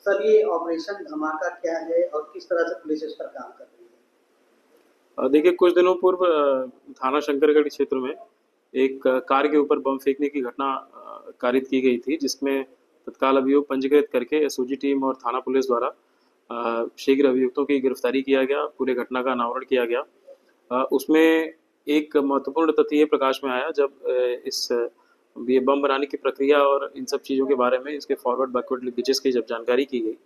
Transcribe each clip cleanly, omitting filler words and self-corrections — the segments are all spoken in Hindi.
सर ये ऑपरेशन धमाका क्या है और किस तरह से पुलिस इस पर काम कर रही देखिए कुछ दिनों पूर्व थाना शंकरगढ़ क्षेत्र में एक कार के ऊपर बम फेंकने की घटना कारित की गई थी, जिसमें तत्काल अभियोग पंजीकृत करके एसओजी टीम और थाना पुलिस द्वारा शीघ्र अभियुक्तों की गिरफ्तारी किया गया, पूरे घटना का अनावरण किया गया। उसमें एक महत्वपूर्ण तथ्य ये प्रकाश में आया जब ये बम बनाने की प्रक्रिया और इन सब चीज़ों के बारे में, इसके फॉरवर्ड बैकवर्ड लिंकेजेस की जब जानकारी की गई,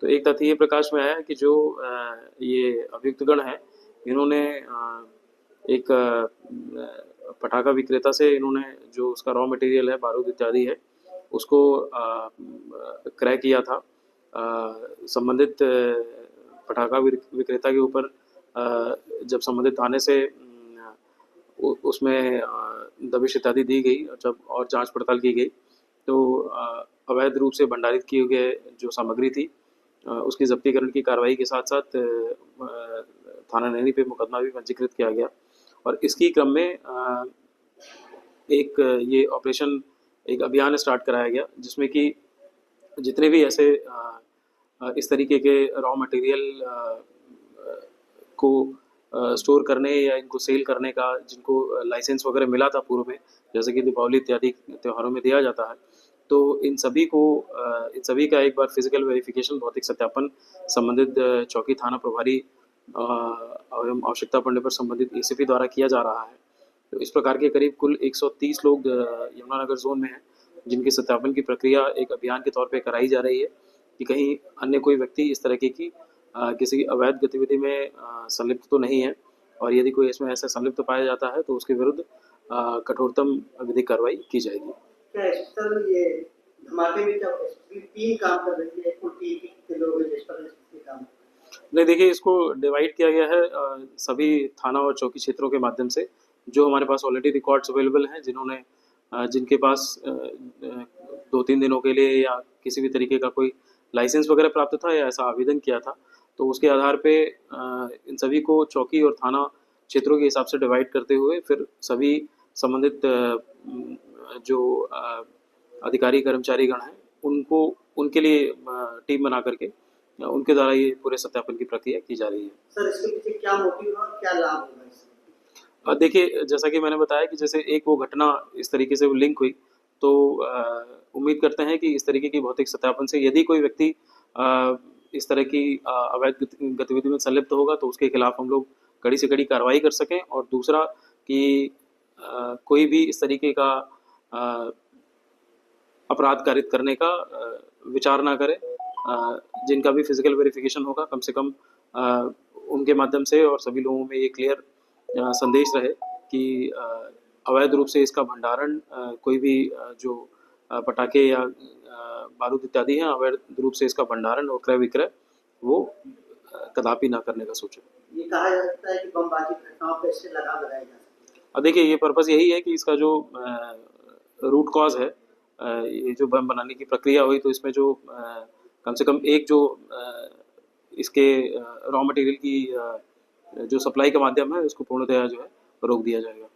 तो एक तथ्य ये प्रकाश में आया कि जो ये अभियुक्तगण हैं, इन्होंने एक पटाखा विक्रेता से इन्होंने जो उसका रॉ मटेरियल है, बारूद इत्यादि है, उसको क्रय किया था। संबंधित पटाखा विक्रेता के ऊपर जब संबंधित थाने से उसमें दबिश इत्यादि दी गई और जब और जांच पड़ताल की गई, तो अवैध रूप से भंडारित किए गए जो सामग्री थी, उसकी जब्तीकरण की कार्रवाई के साथ साथ थाना नैनी पे मुकदमा भी पंजीकृत किया गया। और इसकी क्रम में एक ये ऑपरेशन, एक अभियान स्टार्ट कराया गया, जिसमें कि जितने भी ऐसे इस तरीके के रॉ मटेरियल को स्टोर करने या इनको सेल करने का जिनको लाइसेंस वगैरह मिला था पूर्व में, जैसे कि दीपावली इत्यादि त्योहारों में दिया जाता है, तो इन सभी का एक बार फिजिकल वेरिफिकेशन, भौतिक सत्यापन संबंधित चौकी थाना प्रभारी एवं आवश्यकता पड़ने पर संबंधित एसीपी द्वारा किया जा रहा है। तो इस प्रकार के करीब कुल 130 लोग यमुनानगर जोन में हैं, जिनके सत्यापन की प्रक्रिया एक अभियान के तौर पे कराई जा रही है कि कहीं अन्य कोई व्यक्ति इस तरह की किसी अवैध गतिविधि में संलिप्त तो नहीं है, और यदि कोई इसमें ऐसा संलिप्त पाया जाता है तो उसके विरुद्ध कठोरतम विधिक कार्रवाई की जाएगी। क्या सर ये धमाके में क्या टीम काम कर रही है, कुल टीम कितने लोग हैं जिस पर काम? नहीं, देखिए इसको डिवाइड किया गया है सभी थाना और चौकी क्षेत्रों के माध्यम से, जो हमारे पास ऑलरेडी रिकॉर्ड्स अवेलेबल हैं, जिन्होंने जिनके पास 2-3 दिनों के लिए या किसी भी तरीके का कोई लाइसेंस वगैरह प्राप्त था या ऐसा आवेदन किया था, तो उसके आधार पे इन सभी को चौकी और थाना क्षेत्रों के हिसाब से डिवाइड करते हुए फिर सभी संबंधित जो अधिकारी कर्मचारीगण हैं, उनको उनके लिए टीम बना करके उनके द्वारा ये पूरे सत्यापन की प्रक्रिया की जा रही है। सर इसके पीछे क्या मोटिव और क्या लाभ होगा इससे? देखिए जैसा कि मैंने बताया कि जैसे एक वो घटना इस तरीके से लिंक हुई, तो उम्मीद करते हैं कि इस तरीके की भौतिक सत्यापन से यदि कोई व्यक्ति इस तरह की अवैध गतिविधि में संलिप्त होगा, तो उसके खिलाफ हम लोग कड़ी से कड़ी कार्रवाई कर सकें, और दूसरा कि कोई भी इस तरीके का अपराध कारित करने का विचार ना करे। जिनका भी फिजिकल वेरिफिकेशन होगा, कम से कम उनके माध्यम से और सभी लोगों में ये क्लियर संदेश रहे कि अवैध रूप से इसका भंडारण, कोई भी जो पटाखे या बारूद इत्यादि हैं, अवैध रूप से इसका भंडारण और क्रय विक्रय वो कदापि ना करने का सोचें। ये कहा जा सकता है कि बमबाजी घटनाओं पर इससे लगाम लगाया जा सकता है। देखिए ये पर्पज़ यही है कि इसका जो रूट कॉज है, ये जो बम बनाने की प्रक्रिया हुई, तो इसमें जो कम से कम एक जो इसके रॉ मटेरियल की जो सप्लाई का माध्यम है, उसको पूर्णतया जो है रोक दिया जाएगा।